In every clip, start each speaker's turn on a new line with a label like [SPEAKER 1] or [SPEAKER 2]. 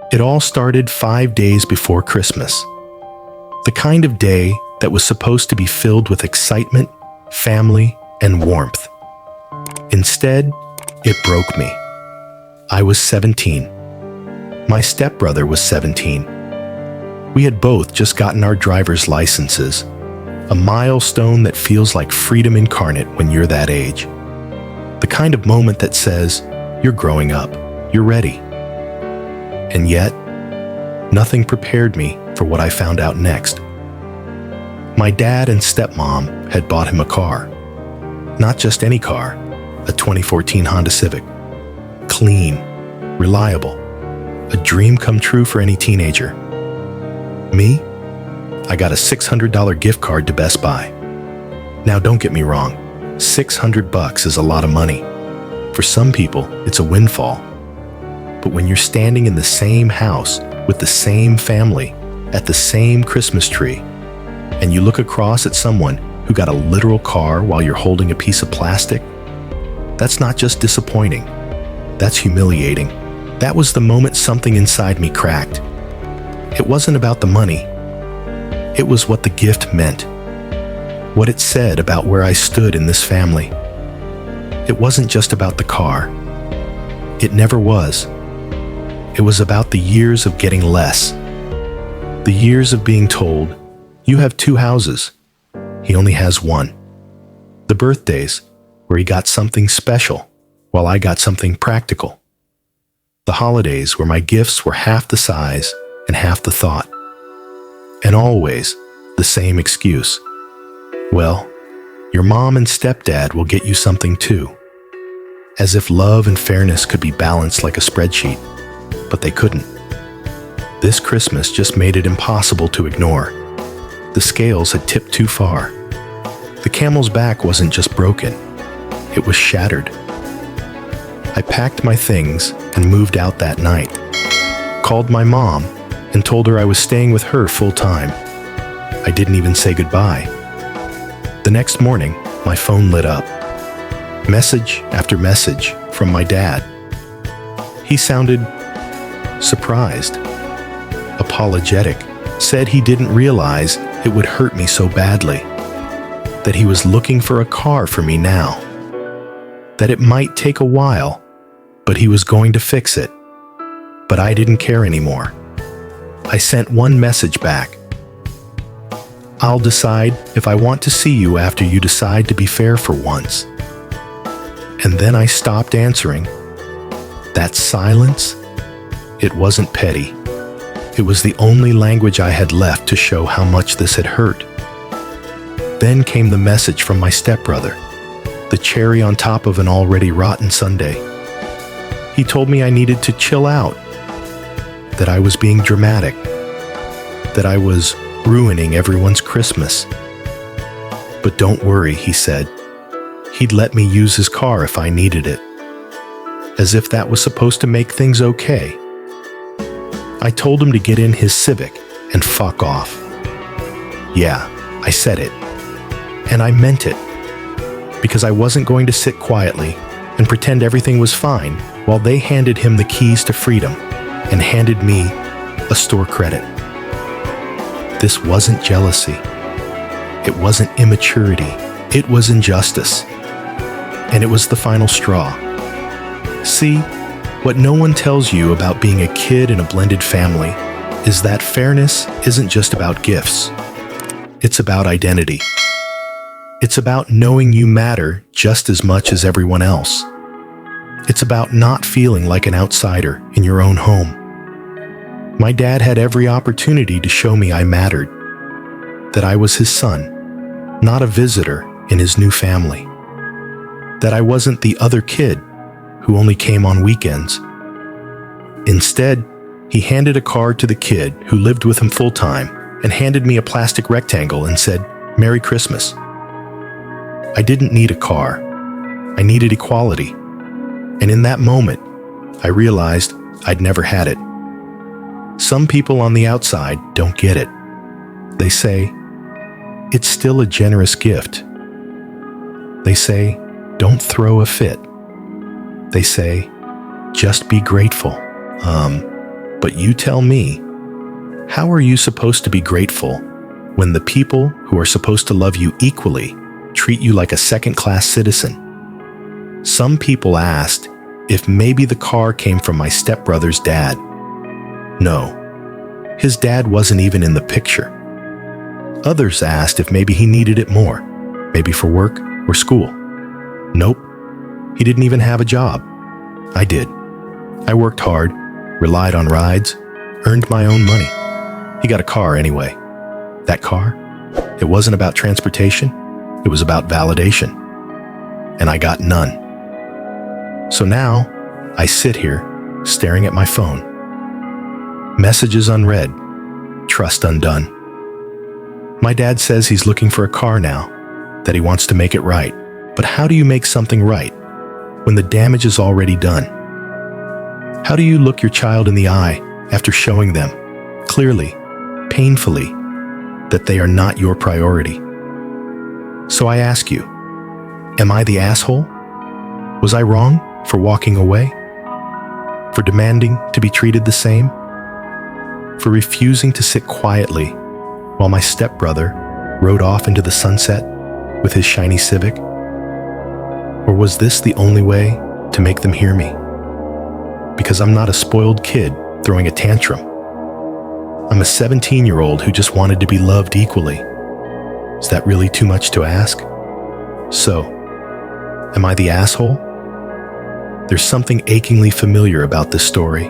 [SPEAKER 1] It all started 5 days before Christmas. The kind of day that was supposed to be filled with excitement, family, and warmth. Instead, it broke me. I was 17. My stepbrother was 17. We had both just gotten our driver's licenses, a milestone that feels like freedom incarnate when you're that age. The kind of moment that says, you're growing up, you're ready. And yet, nothing prepared me for what I found out next. My dad and stepmom had bought him a car. Not just any car, a 2014 Honda Civic. Clean, reliable, a dream come true for any teenager. Me? I got a $600 gift card to Best Buy. Now don't get me wrong, $600 is a lot of money. For some people, it's a windfall. But when you're standing in the same house with the same family at the same Christmas tree, and you look across at someone who got a literal car while you're holding a piece of plastic, that's not just disappointing, that's humiliating. That was the moment something inside me cracked. It wasn't about the money. It was what the gift meant. What it said about where I stood in this family. It wasn't just about the car. It never was. It was about the years of getting less. The years of being told, you have 2 houses. He only has 1. The birthdays, where he got something special, while I got something practical. The holidays, where my gifts were half the size and half the thought. And always the same excuse. Well, your mom and stepdad will get you something too. As if love and fairness could be balanced like a spreadsheet, but they couldn't. This Christmas just made it impossible to ignore. The scales had tipped too far. The camel's back wasn't just broken, it was shattered. I packed my things and moved out that night. Called my mom and told her I was staying with her full time. I didn't even say goodbye. The next morning, my phone lit up. Message after message from my dad. He sounded surprised, apologetic, said he didn't realize it would hurt me so badly, that he was looking for a car for me now, that it might take a while, but he was going to fix it. But I didn't care anymore. I sent one message back. I'll decide if I want to see you after you decide to be fair for once. And then I stopped answering. That silence, it wasn't petty. It was the only language I had left to show how much this had hurt. Then came the message from my stepbrother, the cherry on top of an already rotten sundae. He told me I needed to chill out, that I was being dramatic, that I was ruining everyone's Christmas. But don't worry, he said. He'd let me use his car if I needed it. As if that was supposed to make things okay. I told him to get in his Civic and fuck off. Yeah, I said it. And I meant it. Because I wasn't going to sit quietly and pretend everything was fine while they handed him the keys to freedom and handed me a store credit. This wasn't jealousy. It wasn't immaturity. It was injustice. And it was the final straw. See, what no one tells you about being a kid in a blended family is that fairness isn't just about gifts. It's about identity. It's about knowing you matter just as much as everyone else. It's about not feeling like an outsider in your own home. My dad had every opportunity to show me I mattered, that I was his son, not a visitor in his new family, that I wasn't the other kid who only came on weekends. Instead, he handed a card to the kid who lived with him full-time and handed me a plastic rectangle and said, "Merry Christmas." I didn't need a car. I needed equality. And in that moment, I realized I'd never had it. Some people on the outside don't get it. They say, it's still a generous gift. They say, don't throw a fit. They say, just be grateful. But you tell me, how are you supposed to be grateful when the people who are supposed to love you equally treat you like a second-class citizen? Some people asked if maybe the car came from my stepbrother's dad. No, his dad wasn't even in the picture. Others asked if maybe he needed it more, maybe for work or school. Nope, he didn't even have a job. I did. I worked hard, relied on rides, earned my own money. He got a car anyway. That car, it wasn't about transportation, it was about validation. And I got none. So now, I sit here, staring at my phone. Messages unread, trust undone. My dad says he's looking for a car now, that he wants to make it right. But how do you make something right when the damage is already done? How do you look your child in the eye after showing them, clearly, painfully, that they are not your priority? So I ask you, am I the asshole? Was I wrong for walking away? For demanding to be treated the same? For refusing to sit quietly while my stepbrother rode off into the sunset with his shiny Civic? Or was this the only way to make them hear me? Because I'm not a spoiled kid throwing a tantrum. I'm a 17-year-old who just wanted to be loved equally. Is that really too much to ask? So, am I the asshole? There's something achingly familiar about this story.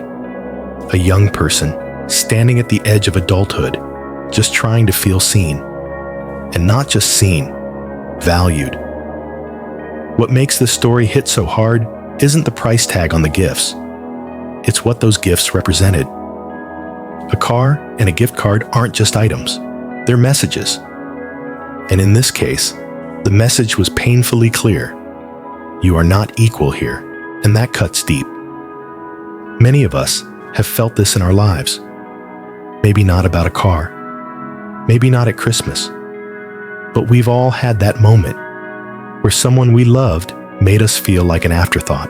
[SPEAKER 1] A young person standing at the edge of adulthood, just trying to feel seen. And not just seen, valued. What makes this story hit so hard isn't the price tag on the gifts. It's what those gifts represented. A car and a gift card aren't just items, they're messages. And in this case, the message was painfully clear. You are not equal here, and that cuts deep. Many of us have felt this in our lives. Maybe not about a car, maybe not at Christmas, but we've all had that moment where someone we loved made us feel like an afterthought.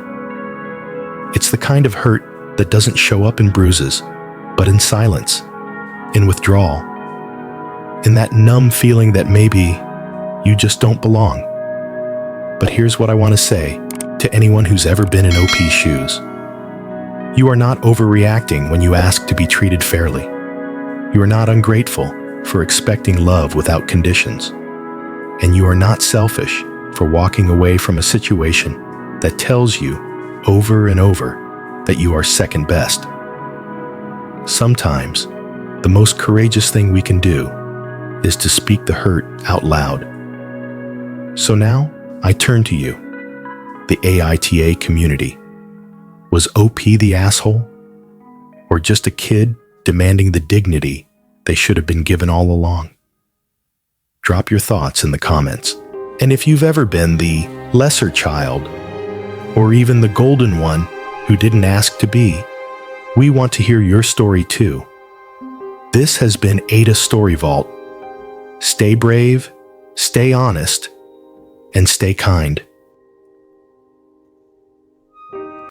[SPEAKER 1] It's the kind of hurt that doesn't show up in bruises, but in silence, in withdrawal, in that numb feeling that maybe you just don't belong. But here's what I want to say to anyone who's ever been in OP's shoes. You are not overreacting when you ask to be treated fairly. You are not ungrateful for expecting love without conditions. And you are not selfish for walking away from a situation that tells you over and over that you are second best. Sometimes, the most courageous thing we can do is to speak the hurt out loud. So now, I turn to you, the AITA community. Was OP the asshole? Or just a kid demanding the dignity they should have been given all along? Drop your thoughts in the comments. And if you've ever been the lesser child, or even the golden one who didn't ask to be, we want to hear your story too. This has been AITA Story Vault. Stay brave, stay honest, and stay kind.